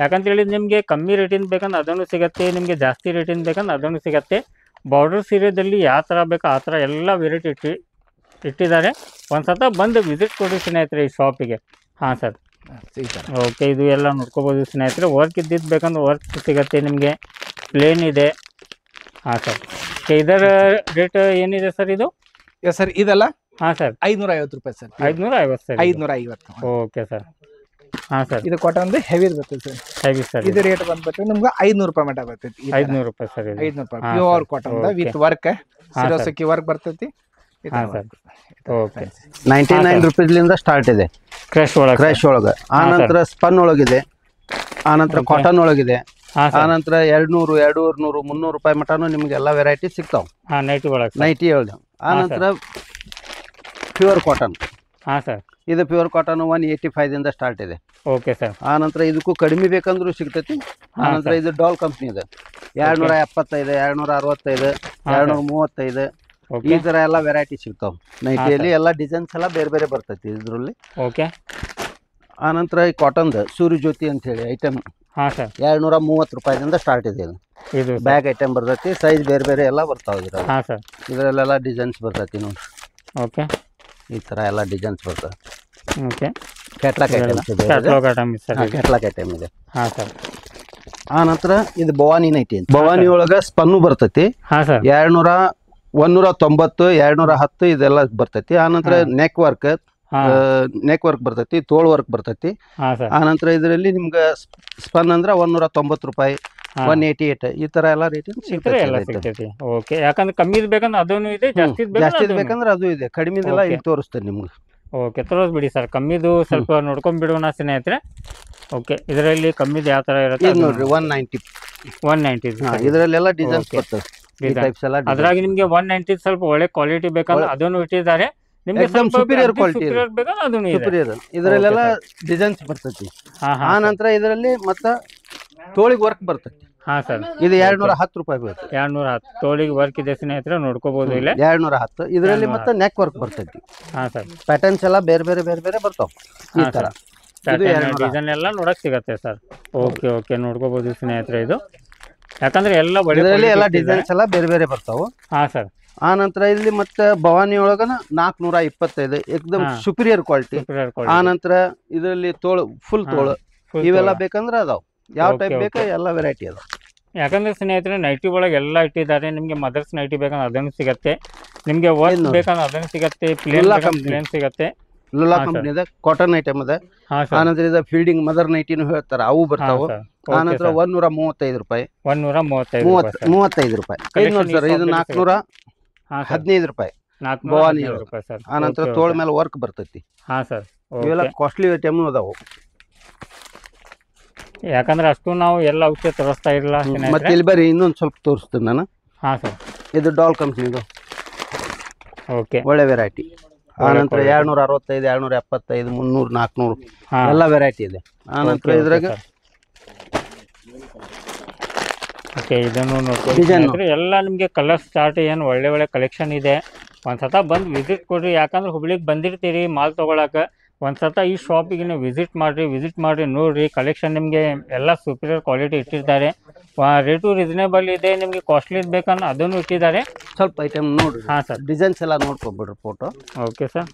ಯಾಕಂತ ಹೇಳಿದ್ರೆ ನಿಮಗೆ ಕಮ್ಮಿ ರೇಟಿಂದ ಬೇಕಂದ್ರೆ ಅದನ್ನು ಸಿಗುತ್ತೆ, ನಿಮಗೆ ಜಾಸ್ತಿ ರೇಟಿಂದ ಬೇಕಂದ್ರೆ ಅದನ್ನು ಸಿಗುತ್ತೆ. ಬಾರ್ಡರ್ ಸೀರೆದಲ್ಲಿ ಯಾವ ಥರ ಬೇಕೋ ಆ ಥರ ಎಲ್ಲ ವೆರೈಟಿ ಇಟ್ಟಿದ್ದಾರೆ. ಒಂದ್ಸತ ಬಂದು ವಿಸಿಟ್ ಕೊಡಿ ಸ್ನೇಹಿತರೆ ಈ ಶಾಪಿಗೆ. ಹಾಂ ಸರ್. ಓಕೆ. ಇದು ಎಲ್ಲ ನೋಡ್ಕೋಬೋದು ಸ್ನೇಹಿತರೆ. ವರ್ಕ್ ಇದ್ದಿದ್ದು ಬೇಕಂದ್ರೆ ವರ್ಕ್ ಸಿಗುತ್ತೆ ನಿಮಗೆ. ಪ್ಲೇನ್ ಇದೆ. ಹಾಂ ಸರ್. ಇದರ ರೇಟ್ ಏನಿದೆ ಸರ್ ಇದು? ಸರ್ ಇದೆಲ್ಲ ಹಾಂ ಸರ್ 550 ರೂಪಾಯಿ ಸರ್. 550 ಸರ್. 550. Okay sir. ಹಾಂ ಸರ್. ಇದು ಕಾಟನ್ ಹೆವಿ ಬರ್ತದೆ ಸರ್. Heavy sir. ಇದು ರೇಟ್ ಬಂದ್ಬಿಟ್ಟು ನಿಮ್ಗೆ 500 ರೂಪಾಯಿ ಮಟ್ಟ ಬರ್ತೈತಿ. 500 ರೂಪಾಯಿ ಸರ್. 500 ರೂಪಾಯಿ ಪ್ಯೂರ್ ಕಾಟನ್ ವಿತ್ ವರ್ಕ್, ಸಿರೋಸಕ್ಕಿ ವರ್ಕ್ ಬರ್ತೈತಿ. ಹಾಂ ಸರ್. ಓಕೆ. 99 ರೂಪೀಸ್ಲಿಂದ ಸ್ಟಾರ್ಟ್ ಇದೆ ಕ್ರಶ್ ಒಳಗೆ. ಆನಂತರ ಸ್ಪನ್ ಒಳಗಿದೆ, ಆನಂತರ ಕಾಟನ್ ಒಳಗಿದೆ, ಆನಂತರ 200, 200, 300 ರೂಪಾಯಿ ಮಟನು ನಿಮ್ಗೆ ಎಲ್ಲ ವೆರೈಟಿ ಸಿಗ್ತಾವೆ. ಹಾಂ. ನೈಟಿ ಒಳಗೆ. ಆನಂತರ ಪ್ಯೂರ್ ಕಾಟನ್. ಹಾಂ ಸರ್. ಇದು ಪ್ಯೂರ್ ಕಾಟನ್ 185 ದಿಂದ ಸ್ಟಾರ್ಟ್ ಇದೆ. Okay sir. ಆನಂತರ ಇದಕ್ಕೂ ಕಡಿಮೆ ಬೇಕಂದ್ರೂ ಸಿಗ್ತೈತಿ. ಆನಂತರ ಇದು ಡಾಲ್ ಕಂಪ್ನಿ ಇದೆ. 275, 265, 235 ಈ ತರ ಎಲ್ಲ ವೆರೈಟಿ ಸಿಗ್ತಾವ. ನೈಟಿಯಲ್ಲಿ ಎಲ್ಲ ಡಿಸೈನ್ಸ್ ಎಲ್ಲ ಬೇರೆ ಬೇರೆ ಬರ್ತೈತಿ ಇದ್ರಲ್ಲಿ. ಓಕೆ. ಆನಂತರ ಈ ಕಾಟನ್ದು ಸೂರ್ಯ ಜ್ಯೋತಿ ಅಂತ ಹೇಳಿ ಐಟಮ್. ಹಾಂ ಸರ್. 230 ರೂಪಾಯಿದಿಂದ ಸ್ಟಾರ್ಟ್ ಇದೆ. ಇದು ಬ್ಯಾಗ್ ಐಟಮ್ ಬರ್ತೈತಿ. ಸೈಜ್ ಬೇರೆ ಬೇರೆ ಎಲ್ಲ ಬರ್ತಾವ ಇದ್ರಲ್ಲಿ. ಹಾಂ ಸರ್. ಇದರಲ್ಲೆಲ್ಲ ಡಿಸೈನ್ಸ್ ಬರ್ತೈತಿ ನೋಡಿ. ಓಕೆ. ಈ ತರ ಎಲ್ಲ ಡಿಸೈನ್ಸ್ ಬರ್ತವೆ. ಓಕೆ. ಕ್ಯಾಟ್ಲಾಗ್ ಐಟಮ್ಸ್ ಇದೆ. ಕ್ಯಾಟ್ಲಾಗ್ ಐಟಮ್ ಇದೆ. ಹಾಂ ಸರ್. ಆನಂತರ ಇದು ಭವಾನಿ ನೈಟಿ ಅಂತ. ಭವಾನಿ ಒಳಗೆ ಸ್ಪನ್ನು ಬರ್ತೈತಿ. ಹಾಂ ಸರ್. 190, 210 ಇದೆಲ್ಲ ಬರ್ತೈತಿ. ಆನಂತರ ನೆಕ್ ವರ್ಕ್ ಬರ್ತೈತಿ, ತೋಳ್ ವರ್ಕ್ ಬರ್ತೈತಿ. ಆನಂತರ ಇದರಲ್ಲಿ ನಿಮ್ಗೆ ಸ್ಪನ್ ಅಂದ್ರೆ 190 ರೂಪಾಯಿ, 188 ಈ ತರ ಎಲ್ಲ ರೇಟ್ ಸಿಗ್ತೈತಿ. ಓಕೆ. ಯಾಕಂದ್ರೆ ಕಮ್ಮಿ ಬೇಕಂದ್ರೆ ಅದನ್ನು ಇದೆ, ಜಾಸ್ತಿ ಬೇಕಂದ್ರೆ ಅದು ಇದೆ. ಕಡಿಮೆದೆಲ್ಲ ಇಲ್ಲಿ ತೋರಿಸ್ತೇನೆ ನಿಮ್ಗೆ. ಓಕೆ. ತೋರಿಸ್ಬಿಡಿ ಸರ್. ಕಮ್ಮಿದು ಸ್ವಲ್ಪ ನೋಡ್ಕೊಂಡ್ಬಿಡೋಣ ಸ್ನೇಹಿತರೆ. ಓಕೆ. ಇದರಲ್ಲಿ ಕಮ್ಮಿದು ಯಾವ ತರ ಇರುತ್ತೆ ನೋಡ್ರಿ. 190. ಇದರಲ್ಲೆಲ್ಲ ಡಿಸೈನ್ಸ್ ಬರ್ತದೆ. ಅದ್ರಾಗ ನಿಮ್ಗೆ 190 ಸ್ವಲ್ಪ ಒಳ್ಳೆ ಕ್ವಾಲಿಟಿ ಬೇಕಂದ್ರೆ ಅದನ್ನು ಇಟ್ಟಿದ್ದಾರೆ. ನಿಮ್ಗೆ ಸುಪೀರಿಯರ್ ಕ್ವಾಲಿಟಿ ಬೇಕಂದ್ರೆ ಅದನ್ನು ಸುಪೀರಿಯರ್. ಇದರಲ್ಲೆಲ್ಲ ಡಿಸೈನ್ಸ್ ಬರ್ತೈತಿ. ಆನಂತರ ಇದರಲ್ಲಿ ಮತ್ತೆ ತೋಳಿಗೆ ವರ್ಕ್ ಬರ್ತೈತಿ. ಹಾಂ ಸರ್. ಇದು 210 ರೂಪಾಯಿ ಬರುತ್ತೆ. 210 ತೋಳಿಗೆ ವರ್ಕ್ ಇದೆ ಸ್ನೇಹಿತರೆ, ನೋಡ್ಕೋಬಹುದು. ಇಲ್ಲ 210. ಇದರಲ್ಲಿ ಮತ್ತೆ ನೆಕ್ ವರ್ಕ್ ಬರ್ತೈತಿ. ಹಾಂ ಸರ್. ಪ್ಯಾಟರ್ನ್ಸ್ ಎಲ್ಲ ಬೇರೆ ಬೇರೆ ಬರ್ತಾವ. ಈ ತರ ಡಿಸೈನ್ ಎಲ್ಲ ನೋಡಕ್ ಸಿಗತ್ತೆ ಸರ್. ಓಕೆ. ಓಕೆ. ನೋಡ್ಕೋಬಹುದು ಸ್ನೇಹಿತರೆ. ಇದು ಯಾಕಂದ್ರೆ ಎಲ್ಲ ಇದರಲ್ಲಿ ಎಲ್ಲ ಡಿಸೈನ್ಸ್ ಎಲ್ಲ ಬೇರೆ ಬೇರೆ ಬರ್ತಾವ. ಹಾಂ ಸರ್. ಆನಂತರ ಇಲ್ಲಿ ಮತ್ತೆ ಭವಾನಿ ಒಳಗನ 425 ಏಕದಮ್ ಸುಪೀರಿಯರ್ ಕ್ವಾಲಿಟಿ. ಆನಂತರ ಇದರಲ್ಲಿ ತೋಳು ಫುಲ್ ತೋಳು ಇವೆಲ್ಲ ಬೇಕಂದ್ರೆ ಅದಾವ. ಯಾವ ಟೈಪ್ ಬೇಕು ಎಲ್ಲ ವೆರೈಟಿ ಅದಾವ. ಯಾಕಂದ್ರೆ ಸ್ನೇಹಿತರೆ ನೈಟಿ ಒಳಗೆ ಎಲ್ಲ ಇಟ್ಟಿದ್ದಾರೆ. ನಿಮ್ಗೆ ಮದರ್ಸ್ ನೈಟಿ ಬೇಕಂದ್ರೆ ಅದನ್ನು ಸಿಗತ್ತೆ, ನಿಮ್ಗೆ ವರ್ಕ್ ಬೇಕಂದ್ರೆ ಅದನ್ನು ಸಿಗತ್ತೆ, ಪ್ಲೇನ್ ಸಿಗತ್ತೆ. ಲುಲಾ ಕಂಪ್ನಿ ಇದೆ. ಕಾಟನ್ ಐಟಮ್ ಇದೆ. ಆನಂತರ ಇದು ಫೀಲ್ಡಿಂಗ್ ಮದರ್ ನೈಟಿನೂ ಹೇಳ್ತಾರ, ಅವು ಬರ್ತಾವ. ಆನಂತರ 135 ರೂಪಾಯಿ, 135 ರೂಪಾಯಿ. ಇದು ನೋಡಿ ಸರ್, ಇದು 415 ರೂಪಾಯಿ ಭವಾನಿ. ಆನಂತರ ತೋಳ ಮೇಲೆ ವರ್ಕ್ ಬರ್ತೈತಿ. ಇವೆಲ್ಲ ಕಾಸ್ಟ್ಲಿ ಐಟಮ್ ಅದಾವು. ಯಾಕಂದ್ರೆ ಅಷ್ಟು ನಾವು ಎಲ್ಲ ಔಷಧ ತೋರಿಸ್ತಾ ಇರಲ್ಲ. ಮತ್ತೆ ಇಲ್ಲಿ ಬರೀ ಇನ್ನೊಂದು ಸ್ವಲ್ಪ ತೋರಿಸ್ತೀನಿ ನಾನು. ಹಾಂ ಸರ್. ಇದು ಡಾಲ್ ಕಂಪ್ನಿದು. ಓಕೆ. ಒಳ್ಳೆ ವೆರೈಟಿ. ಆನಂತರ 265, 275, 300, 400 ಎಲ್ಲ ವೆರೈಟಿ ಇದೆ. ಆನಂತರ ಇದ್ರಾಗ ಇದನ್ನು ನೋಡ್ಕೊಂಡು ಎಲ್ಲ ನಿಮಗೆ ಕಲರ್ ಸ್ಟಾರ್ಟ್ ಏನು ಒಳ್ಳೆ ಕಲೆಕ್ಷನ್ ಇದೆ. ಒಂದ್ಸತ ಬಂದು ವಿಸಿಟ್ ಕೊಡ್ರಿ. ಯಾಕಂದ್ರೆ ಹುಬ್ಳಿಗೆ ಬಂದಿರ್ತೀರಿ ಮಾಲ್ ತೊಗೊಳಕ್ಕೆ, ಒಂದ್ಸತ ಈ ಶಾಪಿಗೆ ನೀವು ವಿಸಿಟ್ ಮಾಡಿರಿ ನೋಡಿರಿ. ಕಲೆಕ್ಷನ್ ನಿಮಗೆ ಎಲ್ಲ ಸುಪೀರಿಯರ್ ಕ್ವಾಲಿಟಿ ಇಟ್ಟಿರ್ತಾರೆ. ರೇಟು ರೀಸನೇಬಲ್ ಇದೆ. ನಿಮಗೆ ಕಾಸ್ಟ್ಲಿ ಬೇಕಂದ್ರೆ ಅದನ್ನು ಇಟ್ಟಿದ್ದಾರೆ. ಸ್ವಲ್ಪ ಐಟಮ್ ನೋಡ್ರಿ. ಹಾಂ ಸರ್. ಡಿಸೈನ್ಸ್ ಎಲ್ಲ ನೋಡ್ಕೊಬಿಡ್ರಿ ಫೋಟೋ. Okay sir.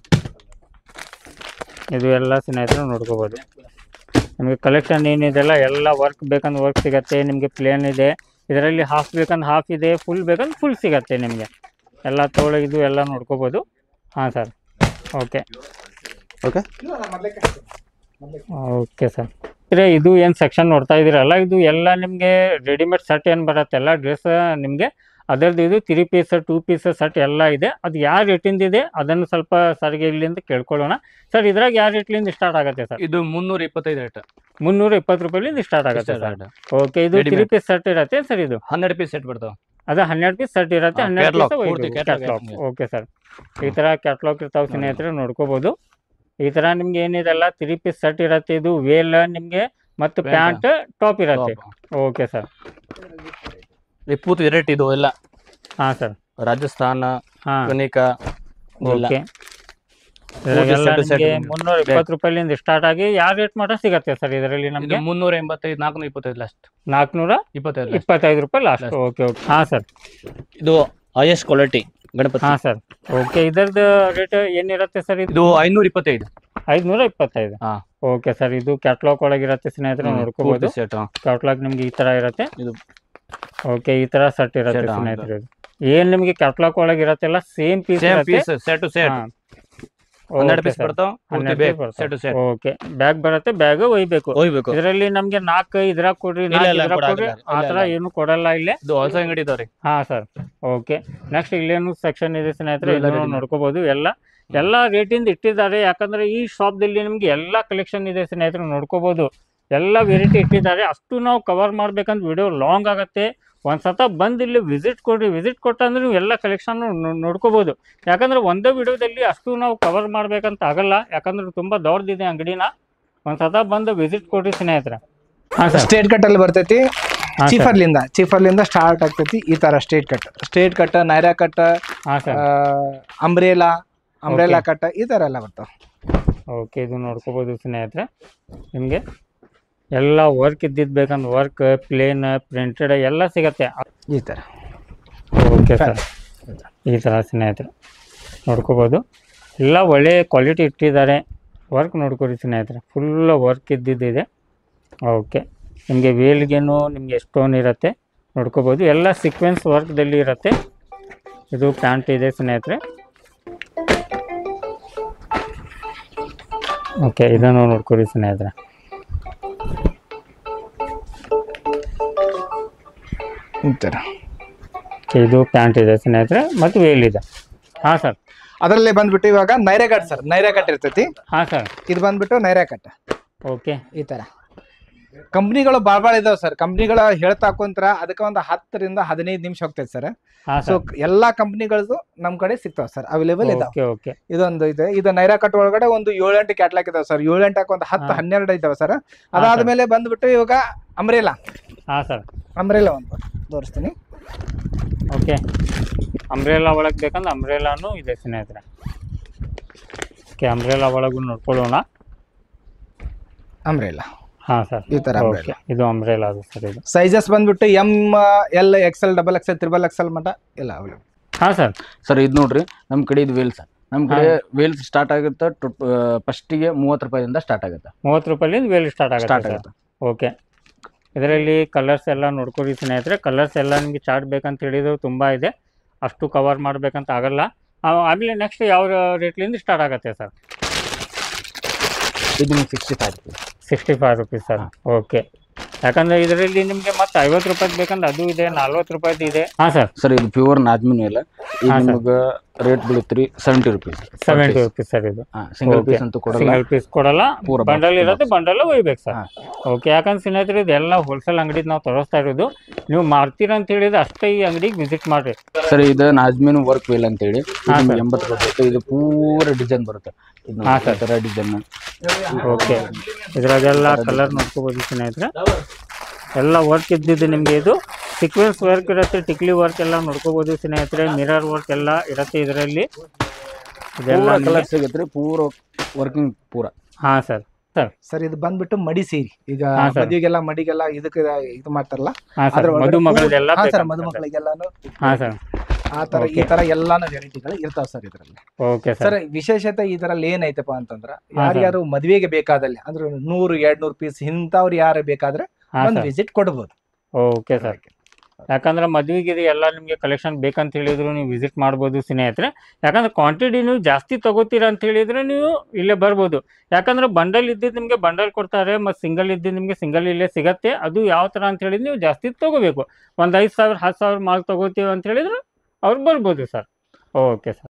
ಇದು ಎಲ್ಲ ಸ್ನೇಹಿತರು ನೋಡ್ಕೋಬೋದು. ನಿಮಗೆ ಕಲೆಕ್ಷನ್ ಏನಿದೆಲ್ಲ ಎಲ್ಲ ವರ್ಕ್ ಬೇಕಂದ್ರೆ ವರ್ಕ್ ಸಿಗುತ್ತೆ. ನಿಮಗೆ ಪ್ಲೇನ್ ಇದೆ. ಇದರಲ್ಲಿ ಹಾಫ್ ಬೇಕಂದ್ರೆ ಹಾಫ್ ಇದೆ, ಫುಲ್ ಬೇಕಂದ್ರೆ ಫುಲ್ ಸಿಗುತ್ತೆ ನಿಮಗೆ. ಎಲ್ಲ ತೊಗೊಳಗಿದು ಎಲ್ಲ ನೋಡ್ಕೋಬೋದು. ಹಾಂ ಸರ್. ಓಕೆ. Okay sir. ಇದು ಏನು ಸೆಕ್ಷನ್ ನೋಡ್ತಾ ಇದ್ದೀರಲ್ಲ, ಇದು ಎಲ್ಲ ನಿಮಗೆ ರೆಡಿಮೇಡ್ ಸೆಟ್ ಏನು ಬರುತ್ತೆ ಎಲ್ಲ ಡ್ರೆಸ್ ನಿಮಗೆ ಅದರದ್ದು ಇದು 3 ಪೀಸ್ 2 ಪೀಸ್ ಸೆಟ್ ಎಲ್ಲ ಇದೆ. ಅದು ಯಾವ ರೇಟಿಂದ ಇದೆ ಅದನ್ನು ಸ್ವಲ್ಪ ಸರ್ಗೆ ಇಲ್ಲಿಂದ ಕೇಳ್ಕೊಳ್ಳೋಣ. ಸರ್ ಇದ್ರಾಗ ಯಾವ ರೇಟ್ಲಿಂದ ಸ್ಟಾರ್ಟ್ ಆಗುತ್ತೆ ಸರ್? ಇದು 325 ರೇಟ್. 320 ರೂಪಾಯಿಲಿಂದ ಸ್ಟಾರ್ಟ್ ಆಗುತ್ತೆ ಸರ್. ಓಕೆ, ಇದು 3 ಪೀಸ್ ಸೆಟ್ ಇರತ್ತೆ ಸರ್? ಇದು 12 ಪೀಸ್ ಸೆಟ್ ಬರ್ತಾವೆ. ಅದು 12 ಪೀಸ್ ಸೆಟ್ ಇರುತ್ತೆ. 12 ಪೀಸ್ ಕ್ಯಾಟ್ಲಾಗ್. ಓಕೆ ಸರ್, ಈ ಥರ ಕ್ಯಾಟ್ಲಾಗ್ ಇರ್ತಾವೆ ಸ್ನೇಹಿತರೆ, ನೋಡ್ಕೋಬೋದು. ಈ ಥರ ನಿಮ್ಗೆ ಏನಿದೆಲ್ಲ 3 ಪೀಸ್ ಸೆಟ್ ಇರುತ್ತೆ. ಇದು ವೇಲ್ ನಿಮಗೆ ಮತ್ತು ಪ್ಯಾಂಟ್ ಟಾಪ್ ಇರುತ್ತೆ. ಓಕೆ ಸರ್, ಪೂರ್ತಿ ವೆರೈಟಿ ಇದು ಎಲ್ಲ. ಹಾಂ ಸರ್, ರಾಜಸ್ಥಾನ, ಹಾಂ, ಕನಿಕಾ. ಓಕೆ. ಇದರಾಗೆಲ್ಲ ನಿಮಗೆ 320 ರೂಪಾಯಿಲಿಂದ ಸ್ಟಾರ್ಟ್ ಆಗಿ ಯಾವ ರೇಟ್ ಮಟ್ಟ ಸಿಗತ್ತೆ ಸರ್ ಇದರಲ್ಲಿ ನಮಗೆ? 385, 425 ಲಾಸ್ಟ್. 425 ರೂಪಾಯಿ ಲಾಸ್ಟ್. Okay okay. ಹಾಂ ಸರ್, ಇದು ಹೈಯೆಸ್ಟ್ ಕ್ವಾಲಿಟಿ ಗಣಪತಿ. ಹಾಂ ಸರ್. ಓಕೆ, ಇದರದ್ದು ರೇಟ್ ಏನಿರುತ್ತೆ ಸರ್? ಇದು 525. 525. ಹಾಂ. ಓಕೆ ಸರ್, ಇದು ಕ್ಯಾಟ್ಲಾಗ್ ಒಳಗಿರುತ್ತೆ ಸ್ನೇಹಿತರೆ, ನೋಡ್ಕೋಬಹುದು. ಕ್ಯಾಟ್ಲಾಗ್ ನಿಮ್ಗೆ ಈ ತರ ಇರುತ್ತೆ. ಇದು ಓಕೆ, ಈ ತರ ಸೆಟ್ ಇರುತ್ತೆ ಸ್ನೇಹಿತರೆ. ಏನ್ ನಿಮ್ಗೆ ಕ್ಯಾಟ್ಲಾಗ್ ಒಳಗಿರತ್ತೆಲ್ಲ ಸೇಮ್ ಪೀಸ್ ಇರುತ್ತೆ. ಸೆಟ್ ಟು ಸೆಟ್ 12 ಪೀಸ್ ಬರ್ತಾವೆ. ಓಕೆ, ಬ್ಯಾಗ್ ಬರುತ್ತೆ, ಬ್ಯಾಗ್ ಒಯ್ಬೇಕು. ಇದರಲ್ಲಿ ನಮ್ಗೆ 4 ಇದ್ರಾಗ ಕೊಡ್ರಿ, 4 ಇದ್ರಾಗ ಕೊಡ್ರಿ, ಆ ತರ ಏನು ಕೊಡಲ್ಲ ಇಲ್ಲಿ. ಇದು ಹೊಸ ಅಂಗಡಿ ಇದಾವ್ರಿ. ಹಾ ಸರ್. ಓಕೆ, ನೆಕ್ಸ್ಟ್ ಇಲ್ಲೇನು ಸೆಕ್ಷನ್ ಇದೆ ಸ್ನೇಹಿತರೆ, ಇದನ್ನು ನೋಡ್ಕೋಬಹುದು. ಎಲ್ಲ ರೇಟಿಂದ ಇಟ್ಟಿದ್ದಾರೆ. ಯಾಕಂದ್ರೆ ಈ ಶಾಪ್ದಲ್ಲಿ ನಿಮ್ಗೆ ಎಲ್ಲ ಕಲೆಕ್ಷನ್ ಇದೆ ಸ್ನೇಹಿತರೆ, ನೋಡ್ಕೋಬಹುದು. ಎಲ್ಲ ವೆರೈಟಿ ಇಟ್ಟಿದ್ದಾರೆ. ಅಷ್ಟು ನಾವು ಕವರ್ ಮಾಡ್ಬೇಕಂತ ವಿಡಿಯೋ ಲಾಂಗ್ ಆಗುತ್ತೆ. ಒಂದ್ಸತ ಬಂದು ಇಲ್ಲಿ ವಿಸಿಟ್ ಕೊಡ್ರಿ. ವಿಸಿಟ್ ಕೊಟ್ಟಂದ್ರೆ ನೀವು ಎಲ್ಲ ಕಲೆಕ್ಷನ್ ನೋಡ್ಕೋಬಹುದು. ಯಾಕಂದ್ರೆ ಒಂದೇ ವಿಡಿಯೋದಲ್ಲಿ ಅಷ್ಟು ನಾವು ಕವರ್ ಮಾಡ್ಬೇಕಂತ ಆಗಲ್ಲ, ಯಾಕಂದ್ರೆ ತುಂಬಾ ದೊಡ್ಡದಿದೆ ಅಂಗಡಿನ. ಒಂದ್ಸತ ಬಂದು ವಿಸಿಟ್ ಕೊಡ್ರಿ ಸ್ನೇಹಿತರೆ. ಸ್ಟ್ರೇಟ್ ಕಟ್ ಅಲ್ಲಿ ಬರ್ತೈತಿ. ಚೀಫರ್ಲಿಂದ ಸ್ಟಾರ್ಟ್ ಆಗ್ತೈತಿ. ಈ ತರ straight cut, Naira cut, umbrella cut, ಈ ತರ ಎಲ್ಲ ಬರ್ತಾವ. ಓಕೆ, ಇದು ನೋಡ್ಕೋಬಹುದು ಸ್ನೇಹಿತರೆ. ನಿಮ್ಗೆ ಎಲ್ಲ ವರ್ಕ್ ಇದ್ದಿದ್ದು ಬೇಕಂದ್ರೆ ವರ್ಕ್, ಪ್ಲೇನ್, ಪ್ರಿಂಟೆಡ್ ಎಲ್ಲ ಸಿಗತ್ತೆ ಈ ತರ. ಓಕೆ ಸರ್, ಈ ತರ ಸ್ನೇಹಿತರೆ ನೋಡ್ಕೋಬಹುದು. ಎಲ್ಲ ಒಳ್ಳೆ ಕ್ವಾಲಿಟಿ ಇಟ್ಟಿದ್ದಾರೆ. ವರ್ಕ್ ನೋಡ್ಕೊರಿ ಸ್ನೇಹಿತರೆ, ಫುಲ್ ವರ್ಕ್ ಇದ್ದಿದ್ದಿದೆ. ಓಕೆ, ನಿಮಗೆ ವೇಲ್ಗೇನು ನಿಮಗೆ ಸ್ಟೋನ್ ಇರುತ್ತೆ, ನೋಡ್ಕೋಬಹುದು. ಎಲ್ಲ ಸೀಕ್ವೆನ್ಸ್ ವರ್ಕ್ದಲ್ಲಿ ಇರುತ್ತೆ. ಇದು ಪ್ಯಾಂಟ್ ಇದೆ ಸ್ನೇಹಿತರೆ. ಓಕೆ, ಇದನ್ನು ನೋಡ್ಕೊರಿ ಸ್ನೇಹಿತರೆ. ಇದು ಪ್ಯಾಂಟ್ ಇದೆ ಸ್ನೇಹಿತರೆ, ಮತ್ತು ವೇಲ್ ಇದೆ. ಹಾಂ ಸರ್, ಅದರಲ್ಲೇ ಬಂದ್ಬಿಟ್ಟು ಇವಾಗ ನೈರಾ ಕಟ್ ಇರ್ತೈತಿ. ಹಾಂ ಸರ್, ಇದು ಬಂದ್ಬಿಟ್ಟು ನೈರಾ ಕಟ್. ಓಕೆ, ಈ ತರ ಕಂಪ್ನಿಗಳು ಭಾಳ ಇದಾವೆ ಸರ್. ಕಂಪ್ನಿಗಳು ಹೇಳ್ತಾ ಕುಂತ್ರ ಅದಕ್ಕೆ ಒಂದು 10 ರಿಂದ 15 ನಿಮಿಷ ಹೋಗ್ತೈತೆ ಸರ್. ಸೊ ಎಲ್ಲಾ ಕಂಪ್ನಿಗಳದು ನಮ್ ಕಡೆ ಸಿಗ್ತಾವ ಸರ್, ಅವೈಲೇಬಲ್ ಇದಾವೆ. ಇದೊಂದು ಇದೆ. ಇದು ನೈರಾ ಕಟ್ ಒಳಗಡೆ ಒಂದು 7-8 ಕ್ಯಾಟ್ಲಾಗ್ ಇದಾವೆ ಸರ್. 7-8 ಒಂದು 10-12 ಇದಾವೆ ಸರ್. ಅದಾದ್ಮೇಲೆ ಬಂದ್ಬಿಟ್ಟು ಇವಾಗ ಅಂಬ್ರೇಲಾ. ಹಾಂ ಸರ್, ಅಂಬ್ರೇಲಾ ಒಂದು ತೋರಿಸ್ತೀನಿ. ಓಕೆ, ಅಂಬ್ರೇಲಾ ಒಳಗೆ ಬೇಕಂದ್ರೆ ಅಂಬ್ರೇಲಾನು ಇದೆ ಸ್ನೇಹಿತರೆ. ಓಕೆ, ಅಂಬ್ರೇಲಾ ಒಳಗೂ ನೋಡ್ಕೊಳ್ಳೋಣ. ಅಂಬ್ರೇಲಾ. ಹಾಂ ಸರ್, ಈ ತರ ಇದು ಅಂಬ್ರೇಲಾ ಅದು ಸರ್. ಇದು ಸೈಜಸ್ ಬಂದ್ಬಿಟ್ಟು ML, XL, XXL, XXL ಮಟ್ಟ ಎಲ್ಲ ಅವೈಲೇಬಲ್. ಹಾಂ ಸರ್. ಸರ್ ಇದು ನೋಡ್ರಿ, ನಮ್ಮ ಕಡೆ ಇದು ವೇಲ್ಸ್. ನಮ್ಮ ಕಡೆ ವೇಲ್ಸ್ ಸ್ಟಾರ್ಟ್ ಆಗುತ್ತೆ ಫಸ್ಟಿಗೆ 30 ರೂಪಾಯಿಂದ ಸ್ಟಾರ್ಟ್ ಆಗುತ್ತೆ. 30 ರೂಪಾಯಿಲಿಂದ ವೇಲ್ ಸ್ಟಾರ್ಟ್ ಆಗುತ್ತೆ. ಓಕೆ, ಇದರಲ್ಲಿ ಕಲರ್ಸ್ ಎಲ್ಲ ನೋಡ್ಕೊರಿ ಸ್ನೇಹಿತರೆ. ಕಲರ್ಸ್ ಎಲ್ಲ ನಿಮಗೆ ಚಾರ್ಟ್ ಬೇಕಂತ ಹೇಳಿದ್ರು ತುಂಬ ಇದೆ, ಅಷ್ಟು ಕವರ್ ಮಾಡ್ಬೇಕಂತ ಆಗಲ್ಲ. ಆಮೇಲೆ ನೆಕ್ಸ್ಟ್ ಯಾವ ರೇಟ್ಲಿಂದ ಸ್ಟಾರ್ಟ್ ಆಗುತ್ತೆ ಸರ್? ಇದು 65 ರೂಪೀಸ್ ಸರ್. ಓಕೆ, ಯಾಕಂದ್ರೆ ಇದರಲ್ಲಿ ನಿಮಗೆ ಮತ್ತೆ 50 ರೂಪಾಯಿ ಬೇಕಂದ್ರೆ ಅದು ಇದೆ, 40 ರೂಪಾಯಿದು ಇದೆ. ಹಾಂ ಸರ್. ಸರ್ ಇದು ಪ್ಯೂರ್ ನಾಜ್ಮಿನ್ ಎಲ್ಲ. ನಿಮಗೆ ರೇಟ್ ಬೀಳುತ್ತೆ 70 ರೂಪೀಸ್. 70 rupees sir. ಇದು ಸಿಂಗಲ್ ಪೀಸ್ ಅಂತೂ ಕೊಡಲ್ಲ. ಸಿಂಗಲ್ ಪೀಸ್ ಕೊಡಲ್ಲ, ಬಂಡಲ್ ಇರುತ್ತೆ, ಬಂಡಲ್ ಒಯ್ಬೇಕು ಸರ್. ಓಕೆ, ಯಾಕಂದ್ರೆ ಸ್ನೇಹಿತರೆ ಇದೆಲ್ಲ ಹೋಲ್ಸೇಲ್ ಅಂಗಡಿ ನಾವು ತೋರಿಸ್ತಾ ಇರೋದು. ನೀವು ಮಾರ್ತೀರಾ ಅಂತ ಹೇಳಿದ್ರೆ ಅಷ್ಟೇ ಈ ಅಂಗಡಿಗೆ ವಿಸಿಟ್ ಮಾಡ್ರಿ ಸರ್. ಇದು ನಾಜ್ಮಿನ್ ವರ್ಕ್ ವೇಲ್ ಅಂತ ಹೇಳಿ 80 ರೂಪಾಯಿ. ಇದು ಪೂರ ಡಿಸೈನ್ ಬರುತ್ತೆ. ಹಾಂ ಸರ್, ತರ ಡಿಸೈನ್. ಓಕೆ, ಇದ್ರಾಗೆಲ್ಲ ಕಲರ್ ನೋಡ್ಕೋಬೋದು ಸ್ನೇಹಿತರೆ. ಎಲ್ಲ ವರ್ಕ್ ಇದ್ದಿದ್ದು ನಿಮಗೆ ಇದು ಸೀಕ್ವೆನ್ಸ್ ವರ್ಕ್ ಇರುತ್ತೆ, ಟಿಕ್ಲಿ ವರ್ಕ್ ಎಲ್ಲ ನೋಡ್ಕೋಬೋದು ಸ್ನೇಹಿತರೆ. ಮಿರರ್ ವರ್ಕ್ ಎಲ್ಲ ಇರುತ್ತೆ ಇದರಲ್ಲಿ. ಇದೆಲ್ಲ ಕಲರ್ ಸಿಗುತ್ತೆ ಪೂರ ವರ್ಕಿಂಗ್ ಪೂರ. ಹಾಂ ಸರ್. ಸರ್ ಇದು ಬಂದ್ಬಿಟ್ಟು ಮಡಿ ಸೀರೆ. ಈಗ ಮಡಿಗೆಲ್ಲ ಇದಕ್ಕೆ ಇದು ಮಾಡ್ತಾರಲ್ಲ, ಮದುಮಕ್ಕಳಿಗೆಲ್ಲಾನು ಆ ತರ ಈ ತರ ಎಲ್ಲಾನು ವೆರೈಟಿಗಳು ಇರ್ತಾವ ಸರ್ ಇದ್ರಲ್ಲಿ. ಸರ್ ವಿಶೇಷತೆ ಇದರಲ್ಲಿ ಏನೈತಪ್ಪ ಅಂತಂದ್ರ, ಯಾರ್ಯಾರು ಮದ್ವೆಗೆ ಬೇಕಾದಲ್ಲಿ ಅಂದ್ರೆ 100-200 ಪೀಸ್ ಇಂಥವ್ರು ಯಾರು ಬೇಕಾದ್ರೆ ಒಂದು ವಿಸಿಟ್ ಕೊಡ್ಬೋದು. Okay sir. ಯಾಕಂದ್ರೆ ಮದುವೆಗೆ ಎಲ್ಲ ನಿಮಗೆ ಕಲೆಕ್ಷನ್ ಬೇಕಂತ ಹೇಳಿದ್ರು ನೀವು ವಿಸಿಟ್ ಮಾಡ್ಬೋದು ಸ್ನೇಹಿತರೆ. ಯಾಕಂದ್ರೆ ಕ್ವಾಂಟಿಟಿ ನೀವು ಜಾಸ್ತಿ ತಗೋತೀರಾ ಅಂತ ಹೇಳಿದ್ರೆ ನೀವು ಇಲ್ಲೇ ಬರ್ಬೋದು. ಯಾಕಂದ್ರೆ ಬಂಡಲ್ ಇದ್ದಿದ್ದು ನಿಮಗೆ ಬಂಡಲ್ ಕೊಡ್ತಾರೆ, ಮತ್ತು ಸಿಂಗಲ್ ಇದ್ದಿದ್ದು ನಿಮಗೆ ಸಿಂಗಲ್ ಇಲ್ಲೇ ಸಿಗತ್ತೆ. ಅದು ಯಾವ ಥರ ಅಂತ ಹೇಳಿದ್ರೆ ನೀವು ಜಾಸ್ತಿ ತಗೋಬೇಕು. ಒಂದು 5,000 10,000 ಮಾಲ್ ತಗೋತೀವಿ ಅಂತ ಹೇಳಿದ್ರೆ ಅವ್ರು ಬರ್ಬೋದು ಸರ್. Okay sir.